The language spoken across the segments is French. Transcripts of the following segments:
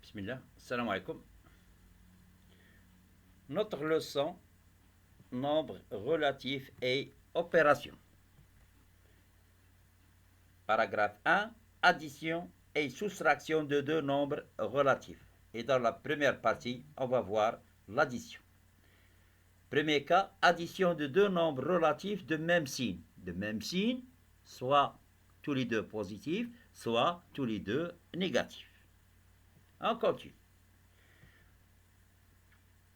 Bismillah. Salam alaikum. Notre leçon, nombre relatif et opération. Paragraphe 1. Addition et soustraction de deux nombres relatifs. Et dans la première partie, on va voir l'addition. Premier cas, addition de deux nombres relatifs de même signe. De même signe, soit tous les deux positifs, soit tous les deux négatifs. On continue.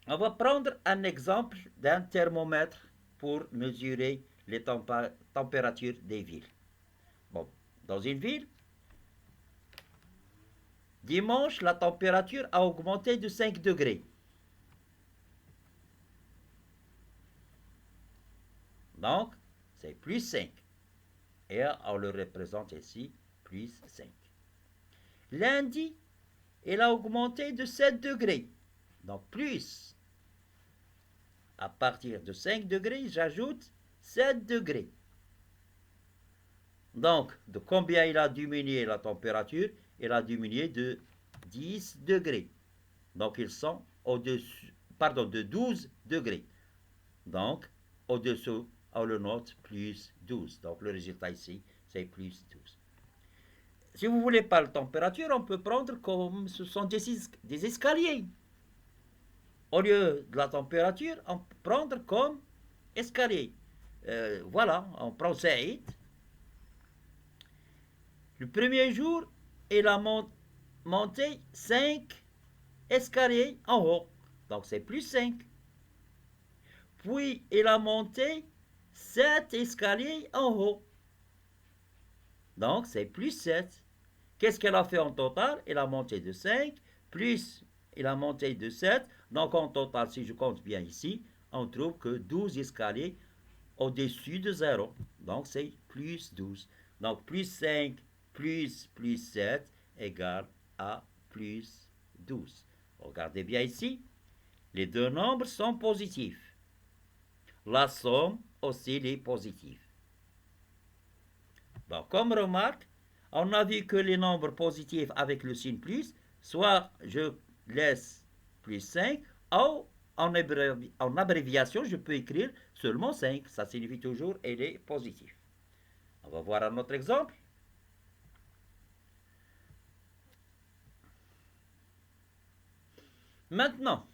On va prendre un exemple d'un thermomètre pour mesurer les températures des villes. Bon, dans une ville, dimanche, la température a augmenté de 5 degrés. Donc, c'est plus 5. Et on le représente ici, plus 5. Lundi, elle a augmenté de 7 degrés. Donc, plus. À partir de 5 degrés, j'ajoute 7 degrés. Donc, de combien il a diminué la température? Il a diminué de 10 degrés. Donc, ils sont au-dessus, pardon, de 12 degrés. Donc, au-dessous, on le note plus 12. Donc, le résultat ici, c'est plus 12. Si vous voulez pas la température, on peut prendre comme ce sont des escaliers. Au lieu de la température, on peut prendre comme escalier. Voilà, on prend Saïd. Le premier jour, il a monté 5 escaliers en haut. Donc c'est plus 5. Puis il a monté 7 escaliers en haut. Donc c'est plus 7. Qu'est-ce qu'elle a fait en total? Elle a monté de 5, plus il a monté de 7. Donc en total, si je compte bien ici, on trouve que 12 escaliers au-dessus de 0. Donc c'est plus 12. Donc plus 5 plus 7 égale à plus 12. Regardez bien ici. Les deux nombres sont positifs. La somme aussi est positive. Donc, comme remarque, on a vu que les nombres positifs avec le signe plus, soit je laisse plus 5, ou en abréviation, je peux écrire seulement 5. Ça signifie toujours qu'il est positif. On va voir un autre exemple. Maintenant,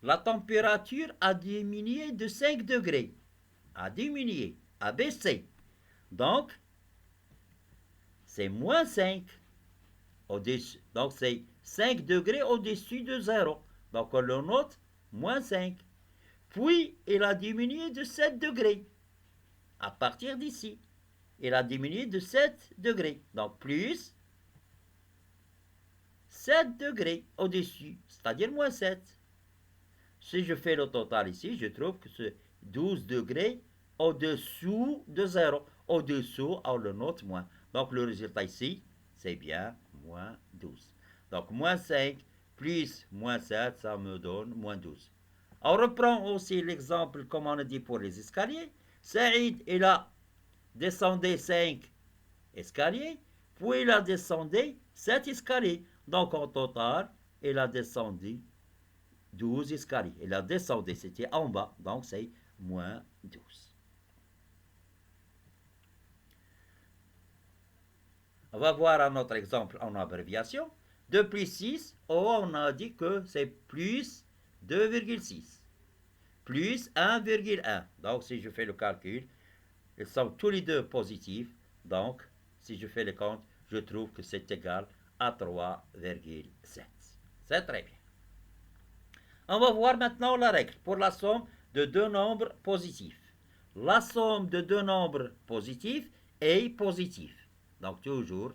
la température a diminué de 5 degrés. A diminué, a baissé. Donc, c'est moins 5. Donc, c'est 5 degrés au-dessus de 0. Donc, on le note, moins 5. Puis, il a diminué de 7 degrés. À partir d'ici, il a diminué de 7 degrés. Donc, plus 7 degrés au-dessus, c'est-à-dire moins 7. Si je fais le total ici, je trouve que c'est 12 degrés au-dessous de 0. Au-dessous, on le note moins. Donc, le résultat ici, c'est bien moins 12. Donc, moins 5 plus moins 7, ça me donne moins 12. On reprend aussi l'exemple comme on a dit pour les escaliers. Saïd, il a descendu 5 escaliers, puis il a descendu 7 escaliers. Donc, en total, il a descendu 12 escaliers. Il a descendu, c'était en bas, donc c'est moins 12. On va voir un autre exemple en abréviation. 2 plus 6, on a dit que c'est plus 2,6. Plus 1,1. Donc, si je fais le calcul, ils sont tous les deux positifs. Donc, si je fais le compte, je trouve que c'est égal à 3,7. C'est très bien. On va voir maintenant la règle pour la somme de deux nombres positifs. La somme de deux nombres positifs est positive. Donc toujours,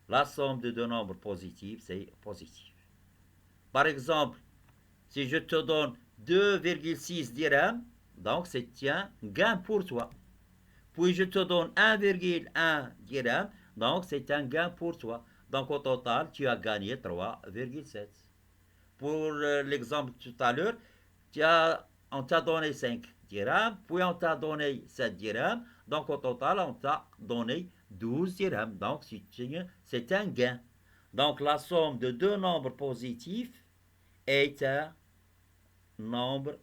la somme de deux nombres positifs, c'est positif. Par exemple, si je te donne 2,6 dirhams, donc c'est un gain pour toi. Puis je te donne 1,1 dirham, donc c'est un gain pour toi. Donc au total, tu as gagné 3,7. Pour l'exemple tout à l'heure, on t'a donné 5 dirhams, puis on t'a donné 7 dirhams, donc au total, on t'a donné 12 dirhams. Donc c'est un gain. Donc la somme de deux nombres positifs est un nombre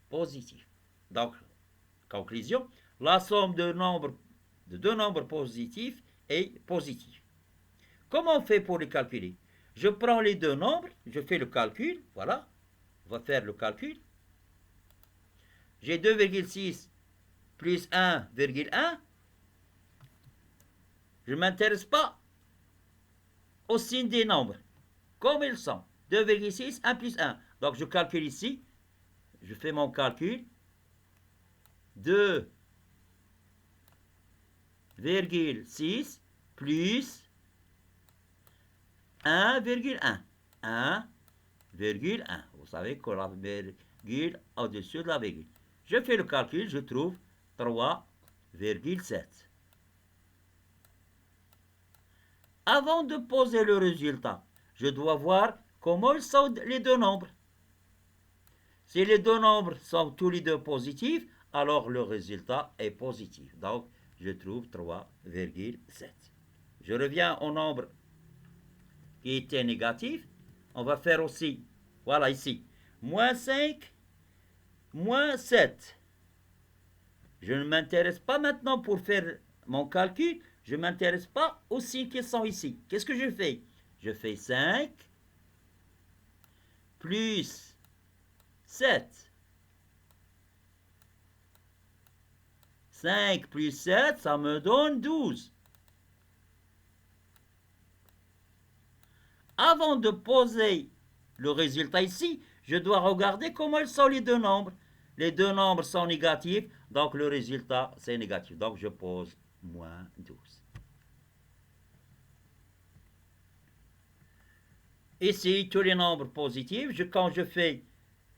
positif. Donc, conclusion, la somme de deux nombres positifs est positive. Comment on fait pour les calculer? Je prends les deux nombres, je fais le calcul, voilà, on va faire le calcul. J'ai 2,6 plus 1,1. Je ne m'intéresse pas au signe des nombres, comme ils sont. 2,6, 1 plus 1. Donc je calcule ici, je fais mon calcul. 2,6 plus 1,1. 1,1. Vous savez que la virgule au-dessus de la virgule. Je fais le calcul, je trouve 3,7. Avant de poser le résultat, je dois voir comment sont les deux nombres. Si les deux nombres sont tous les deux positifs, alors le résultat est positif. Donc, je trouve 3,7. Je reviens au nombre qui était négatif. On va faire aussi, voilà ici, moins 5, moins 7. Je ne m'intéresse pas maintenant pour faire mon calcul, je ne m'intéresse pas aux signes qui sont ici. Qu'est-ce que je fais? Je fais 5 plus 7. 5 plus 7, ça me donne 12. Avant de poser le résultat ici, je dois regarder comment sont les deux nombres. Les deux nombres sont négatifs, donc le résultat c'est négatif. Donc je pose moins 12. Ici, tous les nombres positifs, quand je fais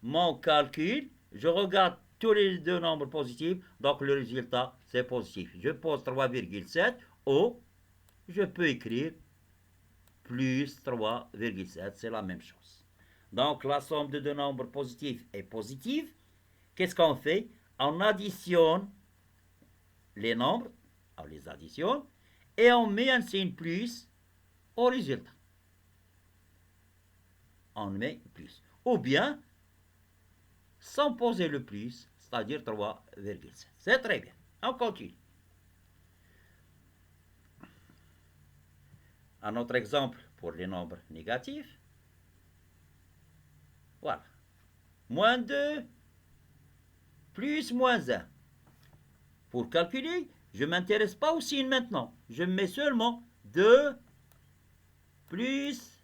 mon calcul, je regarde tous les deux nombres positifs, donc le résultat c'est positif. Je pose 3,7 ou je peux écrire plus 3,7, c'est la même chose. Donc la somme de deux nombres positifs est positive. Qu'est-ce qu'on fait? On additionne les nombres, on les additionne, et on met un signe plus au résultat. On met plus. Ou bien, sans poser le plus, c'est-à-dire 3,7. C'est très bien. On continue. Un autre exemple pour les nombres négatifs. Voilà. Moins 2 plus moins 1. Pour calculer, je ne m'intéresse pas au signe maintenant. Je mets seulement 2 plus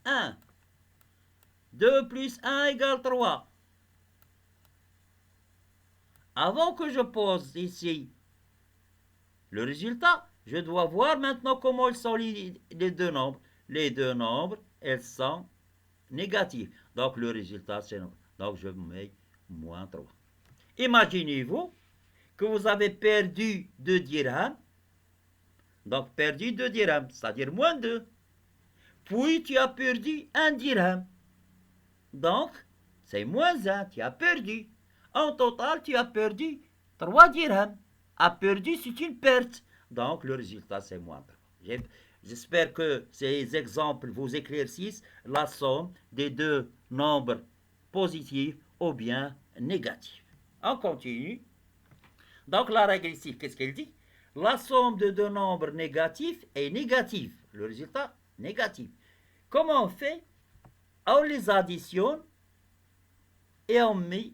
1. 2 plus 1 égale 3. Avant que je pose ici le résultat, je dois voir maintenant comment sont les deux nombres. Les deux nombres, elles sont négatives. Donc le résultat, c'est... Donc je mets moins 3. Imaginez-vous que vous avez perdu 2 dirhams. Donc perdu 2 dirhams, c'est-à-dire moins 2. Puis tu as perdu 1 dirham. Donc, c'est moins 1, tu as perdu. En total, tu as perdu 3 dirhams. A perdu, c'est une perte. Donc, le résultat, c'est moins 3. J'espère que ces exemples vous éclaircissent la somme des deux nombres positifs ou bien négatifs. On continue. Donc, la règle ici, qu'est-ce qu'elle dit? La somme de deux nombres négatifs est négative. Le résultat, négatif. Comment on fait? On les additionne et on met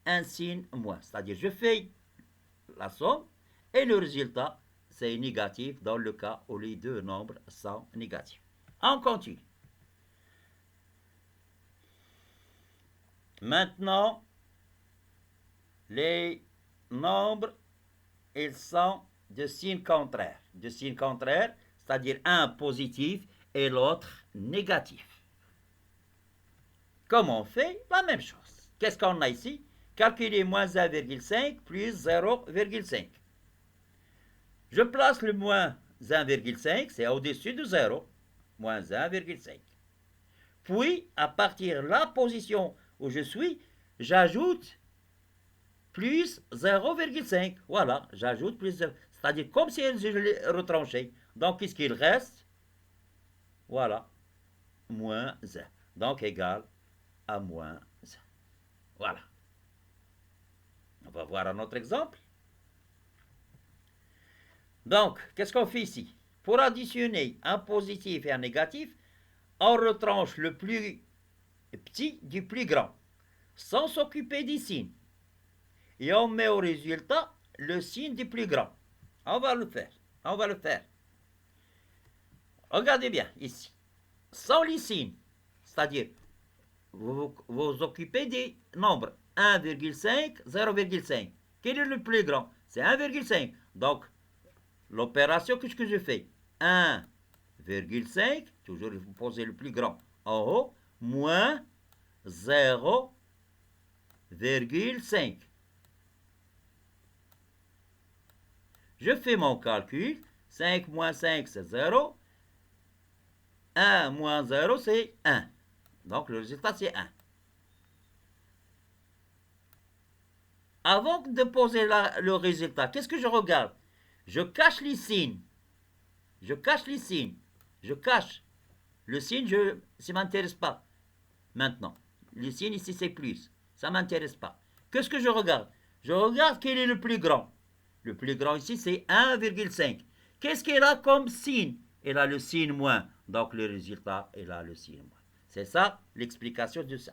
un signe moins. C'est-à-dire, je fais la somme et le résultat, c'est négatif dans le cas où les deux nombres sont négatifs. On continue. Maintenant, les nombres, ils sont de signe contraire. De signe contraire, c'est-à-dire un positif et l'autre négatif. Comment on fait? La même chose. Qu'est-ce qu'on a ici? Calculer moins 1,5 plus 0,5. Je place le moins 1,5, c'est au-dessus de 0. Moins 1,5. Puis, à partir de la position où je suis, j'ajoute plus 0,5. Voilà, j'ajoute plus 0,5. C'est-à-dire comme si je l'ai retranché. Donc, qu'est-ce qu'il reste? Voilà, moins 1. Donc égal à moins 1. Voilà. On va voir un autre exemple. Donc, qu'est-ce qu'on fait ici? Pour additionner un positif et un négatif, on retranche le plus petit du plus grand, sans s'occuper des signes. Et on met au résultat le signe du plus grand. On va le faire. On va le faire. Regardez bien ici. Sans les signes, c'est-à-dire vous vous occupez des nombres 1,5, 0,5. Quel est le plus grand? C'est 1,5. Donc, l'opération, qu'est-ce que je fais? 1,5, toujours il faut poser le plus grand en haut, moins 0,5. Je fais mon calcul. 5 moins 5, c'est 0. 1 moins 0, c'est 1. Donc, le résultat, c'est 1. Avant de poser le résultat, qu'est-ce que je regarde? Je cache les signes. Je cache les signes. Je cache. Le signe, ça ne m'intéresse pas. Maintenant, le signe ici, c'est plus. Ça ne m'intéresse pas. Qu'est-ce que je regarde? Je regarde quel est le plus grand. Le plus grand ici, c'est 1,5. Qu'est-ce qu'elle a comme signe? Elle a le signe moins. Donc, le résultat, elle a le signe moins. C'est ça l'explication de ça.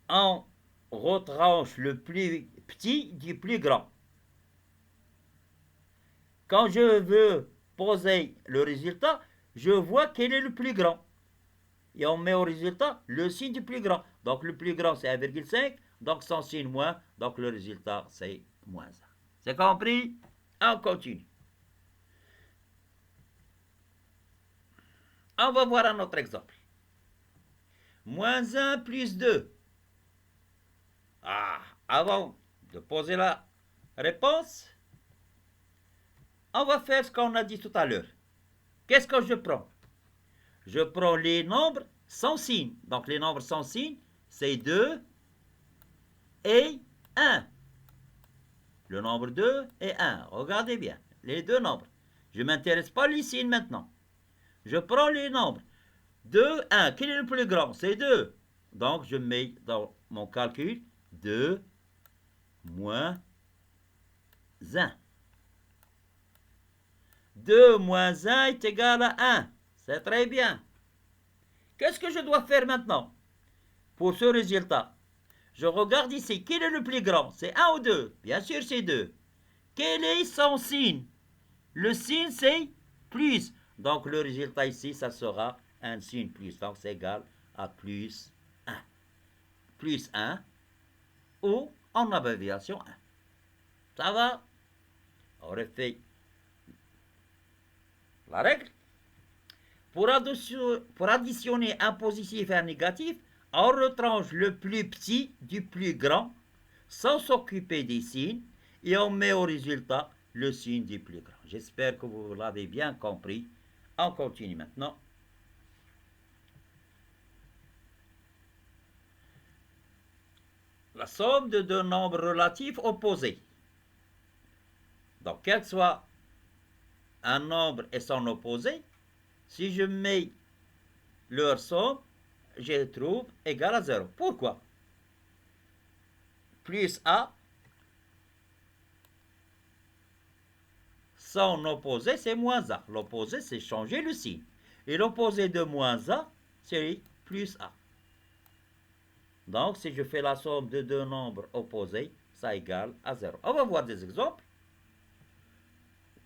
On retranche le plus petit du plus grand. Quand je veux poser le résultat, je vois quel est le plus grand. Et on met au résultat le signe du plus grand. Donc le plus grand c'est 1,5, donc son signe moins, donc le résultat c'est moins 1. C'est compris? On continue. On va voir un autre exemple. Moins 1 plus 2. Avant de poser la réponse, on va faire ce qu'on a dit tout à l'heure. Qu'est-ce que je prends? Je prends les nombres sans signe. Donc les nombres sans signe, c'est 2 et 1. Le nombre 2 et 1. Regardez bien, les deux nombres. Je ne m'intéresse pas les signes maintenant. Je prends les nombres. 2, 1. Quel est le plus grand? C'est 2. Donc je mets dans mon calcul 2 moins 1. 2 moins 1 est égal à 1. C'est très bien. Qu'est-ce que je dois faire maintenant pour ce résultat? Je regarde ici. Quel est le plus grand? C'est 1 ou 2? Bien sûr, c'est 2. Quel est son signe? Le signe, c'est plus. Donc, le résultat ici, ça sera un signe plus. Donc, c'est égal à plus 1. Plus 1 ou en abréviation 1. Ça va? On refait la règle. Pour additionner un positif et un négatif, on retranche le plus petit du plus grand sans s'occuper des signes et on met au résultat le signe du plus grand. J'espère que vous l'avez bien compris. On continue maintenant. La somme de deux nombres relatifs opposés. Donc, quel que soit un nombre et son opposé, si je mets leur somme, je trouve égal à 0. Pourquoi? Plus A, son opposé, c'est moins A. L'opposé, c'est changer le signe. Et l'opposé de moins A, c'est plus A. Donc, si je fais la somme de deux nombres opposés, ça égale à 0. On va voir des exemples.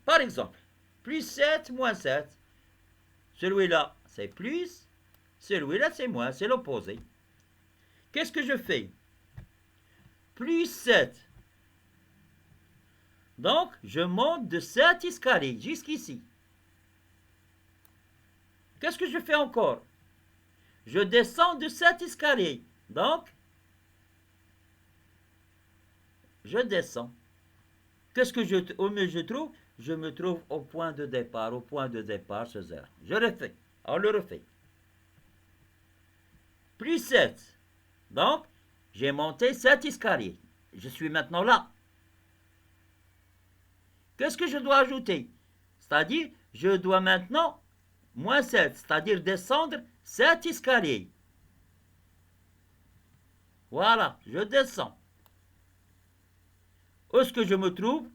Par exemple, plus 7 moins 7. Celui-là, c'est plus. Celui-là, c'est moins. C'est l'opposé. Qu'est-ce que je fais? Plus 7. Donc, je monte de 7 escaliers jusqu'ici. Qu'est-ce que je fais encore? Je descends de 7 escaliers. Donc, je descends. Qu'est-ce que je trouve? Je me trouve au point de départ. Au point de départ, c'est 0. Je refais. On le refait. Plus 7. Donc, j'ai monté 7 escaliers. Je suis maintenant là. Qu'est-ce que je dois ajouter? C'est-à-dire, je dois maintenant moins 7, c'est-à-dire descendre 7 escaliers. Voilà, je descends. Où est-ce que je me trouve?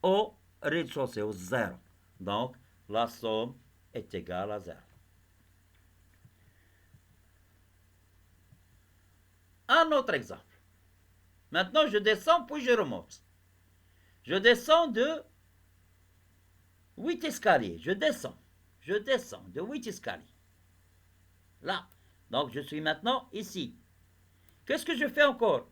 Au rez-de-chaussée, au 0. Donc, la somme est égale à 0. Un autre exemple. Maintenant, je descends, puis je remonte. Je descends de 8 escaliers. Je descends de 8 escaliers. Là. Donc, je suis maintenant ici. Qu'est-ce que je fais encore?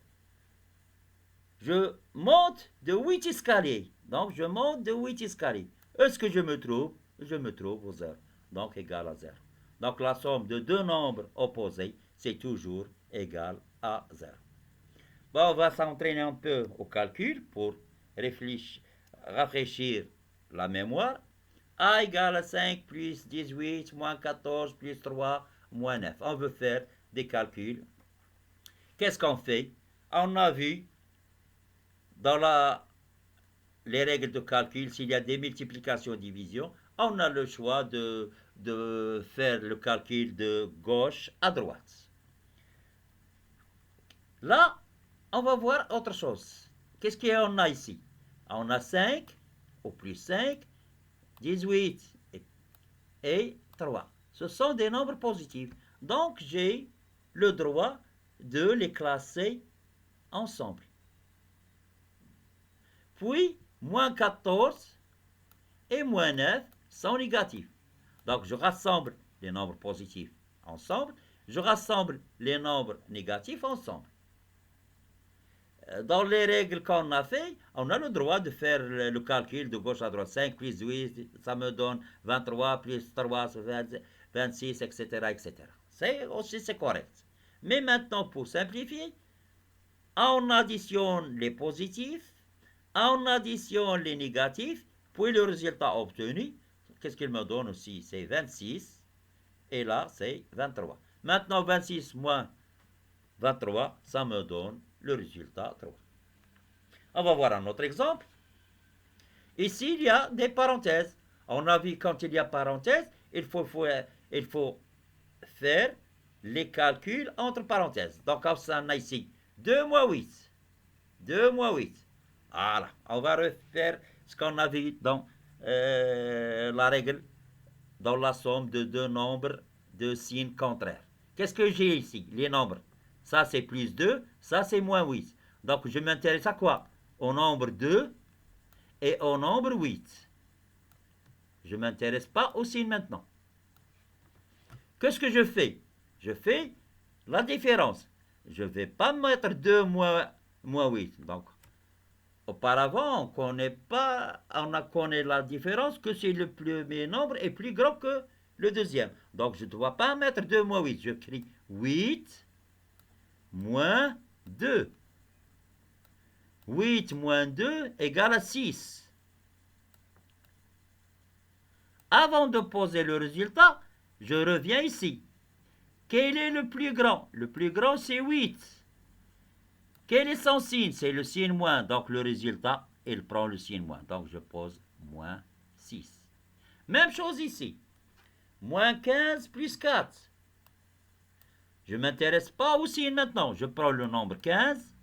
Je monte de 8 escaliers. Donc, je monte de 8 escaliers. Est-ce que je me trouve? Je me trouve au 0. Donc, égal à 0. Donc, la somme de deux nombres opposés, c'est toujours égal à 0. Bon, on va s'entraîner un peu au calcul pour rafraîchir la mémoire. A égale à 5 plus 18 moins 14 plus 3 moins 9. On veut faire des calculs. Qu'est-ce qu'on fait? On a vu dans les règles de calcul, s'il y a des multiplications divisions, on a le choix de faire le calcul de gauche à droite. Là, on va voir autre chose. Qu'est-ce qu'on a ici? On a 5, au plus 5, 18 et 3. Ce sont des nombres positifs. Donc, j'ai le droit de les classer ensemble. Puis, moins 14 et moins 9 sont négatifs. Donc, je rassemble les nombres positifs ensemble. Je rassemble les nombres négatifs ensemble. Dans les règles qu'on a fait, on a le droit de faire le calcul de gauche à droite. 5 plus 8, ça me donne 23 plus 3, 26, etc. etc. C'est correct. Mais maintenant, pour simplifier, on additionne les positifs, on additionne les négatifs, puis le résultat obtenu, qu'est-ce qu'il me donne aussi? C'est 26, et là, c'est 23. Maintenant, 26 moins 23, ça me donne le résultat 3. On va voir un autre exemple. Ici, il y a des parenthèses. On a vu quand il y a parenthèses, il faut faire les calculs entre parenthèses. Donc, on a ici 2 moins 8. 2 moins 8. Voilà. On va refaire ce qu'on a vu dans la règle, dans la somme de deux nombres de signes contraires. Qu'est-ce que j'ai ici? Les nombres. Ça, c'est plus 2. Ça, c'est moins 8. Donc, je m'intéresse à quoi? Au nombre 2 et au nombre 8. Je ne m'intéresse pas au signe maintenant. Qu'est-ce que je fais? Je fais la différence. Je ne vais pas mettre 2 moins 8. Donc, auparavant, on ne connaît la différence que si le premier nombre est plus grand que le deuxième. Donc, je ne dois pas mettre 2 moins 8. Je crie 8 moins 2. 8 moins 2 égale à 6. Avant de poser le résultat, je reviens ici. Quel est le plus grand? Le plus grand, c'est 8. Quel est son signe? C'est le signe moins. Donc, le résultat, il prend le signe moins. Donc, je pose moins 6. Même chose ici. Moins 15 plus 4. Je ne m'intéresse pas au signe maintenant. Je prends le nombre 15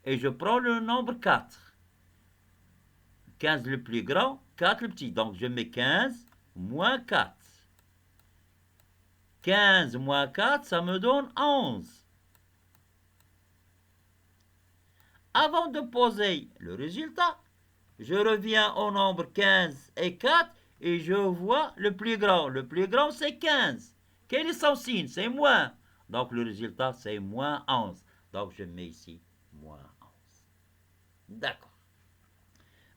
et je prends le nombre 4. 15 le plus grand, 4 le petit. Donc, je mets 15 moins 4. 15 moins 4, ça me donne 11. Avant de poser le résultat, je reviens au nombre 15 et 4 et je vois le plus grand. Le plus grand, c'est 15. Quel est son signe? C'est moins. Donc, le résultat, c'est moins 11. Donc, je mets ici moins 11. D'accord.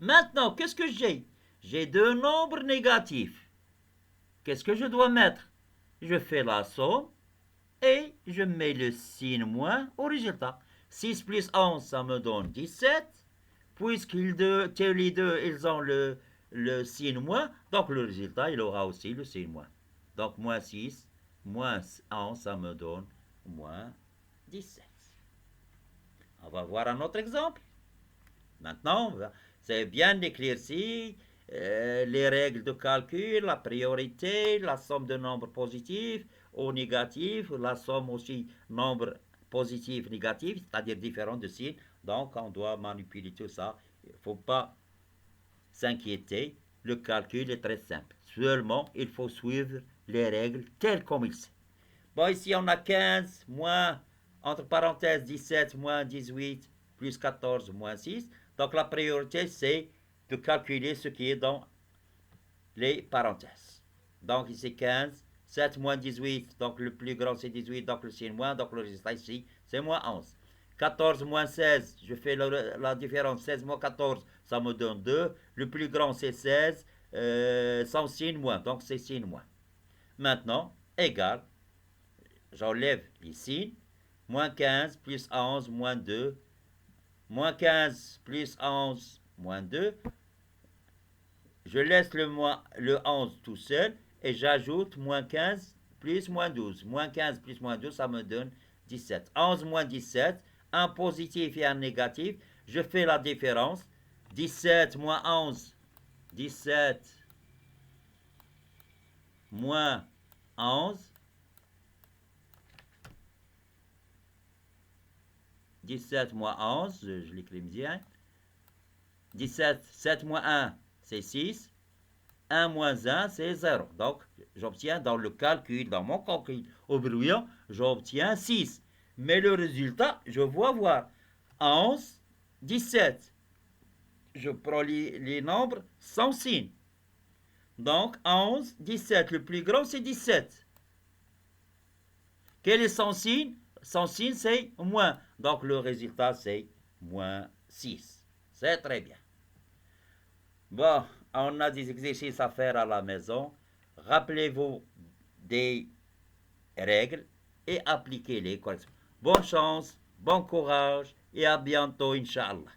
Maintenant, qu'est-ce que j'ai? J'ai deux nombres négatifs. Qu'est-ce que je dois mettre? Je fais la somme et je mets le signe moins au résultat. 6 plus 11, ça me donne 17. Puisque les deux, ils ont le signe moins, donc le résultat, il aura aussi le signe moins. Donc, moins 6, moins 11, ça me donne moins 17. On va voir un autre exemple. Maintenant, c'est bien éclairci. les règles de calcul, la priorité, la somme de nombres positifs ou négatifs, la somme aussi nombres positifs, négatifs, c'est-à-dire différents de signes. Donc, on doit manipuler tout ça. Il ne faut pas s'inquiéter. Le calcul est très simple. Seulement, il faut suivre les règles telles comme il sont. Bon, ici, on a 15 moins, entre parenthèses, 17 moins 18 plus 14 moins 6. Donc, la priorité, c'est de calculer ce qui est dans les parenthèses. Donc, ici, 15, 7 moins 18, donc le plus grand, c'est 18, donc le signe moins, donc le résultat ici, c'est moins 11. 14 moins 16, je fais la différence, 16 moins 14, ça me donne 2. Le plus grand, c'est 16, sans signe moins, donc c'est signe moins. Maintenant, égal, j'enlève les signes, moins 15 plus 11 moins 2, moins 15 plus 11 moins 2, je laisse le 11 tout seul et j'ajoute moins 15 plus moins 12. Moins 15 plus moins 12, ça me donne 17. 11 moins 17, un positif et un négatif. Je fais la différence. 17 moins 11, 17 moins 11, 17 moins 11, je l'écris bien. 17, 7 moins 1, c'est 6. 1 moins 1, c'est 0. Donc, j'obtiens dans le calcul, dans mon calcul au brouillon, j'obtiens 6. Mais le résultat, je vois voir 11, 17. Je prends les nombres sans signe. Donc, 11, 17. Le plus grand, c'est 17. Quel est son signe? Son signe, c'est moins. Donc, le résultat, c'est moins 6. C'est très bien. Bon, on a des exercices à faire à la maison. Rappelez-vous des règles et appliquez-les correctement. Bonne chance, bon courage et à bientôt, Inch'Allah.